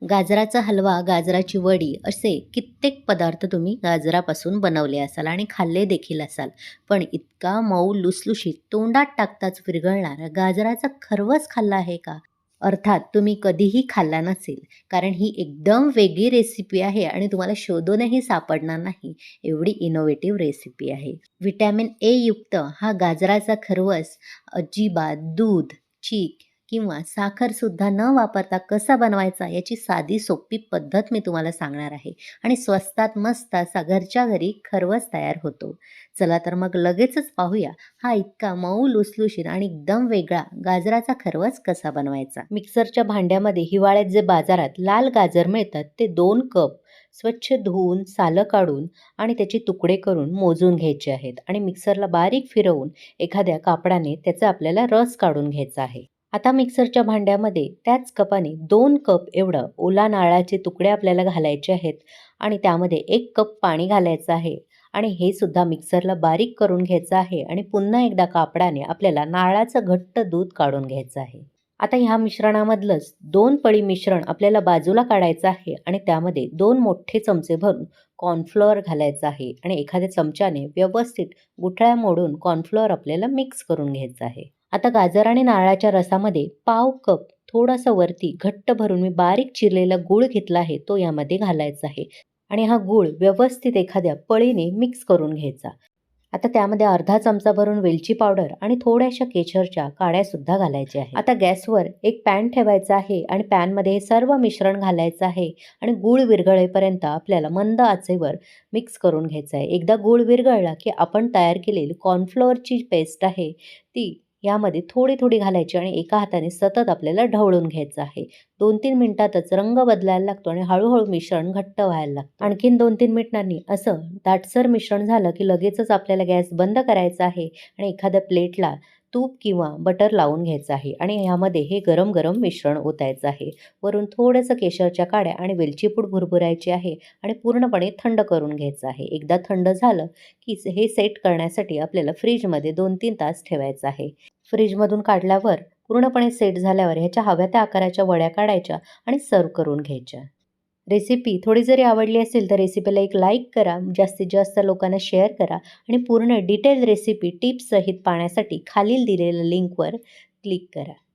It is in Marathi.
गाजराचा हलवा, गाजराची वडी असे कित्येक पदार्थ तुम्ही गाजरापासून बनवले असाल आणि खाल्ले देखील असाल. पण इतका मऊ लुसलुशीत तोंडात टाकताच विरघळणारा गाजराचा खरवस खाल्ला आहे का? अर्थात तुम्ही कधीही खाल्ला नसेल. कारण ही एकदम वेगळी रेसिपी आहे आणि तुम्हाला शोधूनही सापडणार नाही एवढी इनोव्हेटिव्ह रेसिपी आहे. व्हिटॅमिन ए युक्त हा गाजराचा खरवस अजिबात दूध, चीक किंवा साखरसुद्धा न वापरता कसा बनवायचा याची साधी सोपी पद्धत मी तुम्हाला सांगणार आहे आणि स्वस्तात मस्त असा घरच्या घरी खरवस तयार होतो. चला तर मग लगेचच पाहूया हा इतका मऊ लुसलुशीत आणि एकदम वेगळा गाजराचा खरवस कसा बनवायचा. मिक्सरच्या भांड्यामध्ये हिवाळ्यात जे बाजारात लाल गाजर मिळतात ते 2 कप स्वच्छ धुवून सालं काढून आणि त्याचे तुकडे करून मोजून घ्यायचे आहेत आणि मिक्सरला बारीक फिरवून एखाद्या कापडाने त्याचा आपल्याला रस काढून घ्यायचा आहे. आता मिक्सरच्या भांड्यामध्ये त्याच कपाने 2 कप एवढं ओला नारळाचे तुकडे आपल्याला घालायचे आहेत आणि त्यामध्ये 1 कप पाणी घालायचं आहे आणि हे सुद्धा मिक्सरला बारीक करून घ्यायचं आहे आणि पुन्हा एकदा कापडाने आपल्याला नारळाचं घट्ट दूध काढून घ्यायचं आहे. आता ह्या मिश्रणामधलंच 2 पळी मिश्रण आपल्याला बाजूला काढायचं आहे आणि त्यामध्ये 2 मोठे चमचे भरून कॉर्नफ्लोअर घालायचं आहे आणि एखाद्या चमच्याने व्यवस्थित गुठळ्या मोडून कॉर्नफ्लोअर आपल्याला मिक्स करून घ्यायचं आहे. आता गाजर आणि नारळाच्या रसामध्ये पाव कप थोडासा वरती घट्ट भरून मी बारीक चिरलेला गूळ घेतला आहे तो यामध्ये घालायचा आहे आणि हा गूळ व्यवस्थित एखाद्या पळीने मिक्स करून घ्यायचा. आता त्यामध्ये अर्धा चमचा भरून वेलची पावडर आणि थोड्याशा केशरच्या काड्या सुद्धा घालायच्या आहे. आता गॅसवर एक पॅन ठेवायचा आहे आणि पॅनमध्ये हे सर्व मिश्रण घालायचं आहे आणि गूळ विरघळेपर्यंत आपल्याला मंद आचेवर मिक्स करून घ्यायचं आहे. एकदा गूळ विरघळला की आपण तयार केलेली कॉर्नफ्लोअरची पेस्ट आहे ती यामध्ये थोडी थोडी घालायची आणि एका हाताने सतत आपल्याला ढवळून घ्यायचं आहे. 2-3 मिनिटातच रंग बदलायला लागतो आणि हळूहळू मिश्रण घट्ट व्हायला लागतं. आणखीन 2-3 मिनिटांनी असं दाटसर मिश्रण झालं की लगेचच आपल्याला गॅस बंद करायचा आहे आणि एखाद्या प्लेटला तूप किंवा बटर लावून घ्यायचं आहे आणि ह्यामध्ये हे गरम गरम मिश्रण ओतायचं आहे. वरून थोडंसं केशरच्या काड्या आणि वेलची पूड भुरभुरायची आहे आणि पूर्णपणे थंड करून घ्यायचं आहे. एकदा थंड झालं की हे सेट करण्यासाठी आपल्याला फ्रीजमध्ये 2-3 तास ठेवायचं आहे. फ्रीजमधून काढल्यावर पूर्णपणे सेट झाल्यावर ह्याच्या हव्या त्या आकाराच्या वड्या काढायच्या आणि सर्व्ह करून घ्यायच्या. रेसिपी थोडी जरी आवडली असेल तर रेसिपीला एक लाईक करा, जास्तीत जास्त लोकांना शेअर करा आणि पूर्ण डिटेल रेसिपी टिप्ससहित पाहण्यासाठी खालील दिलेल्या लिंकवर क्लिक करा.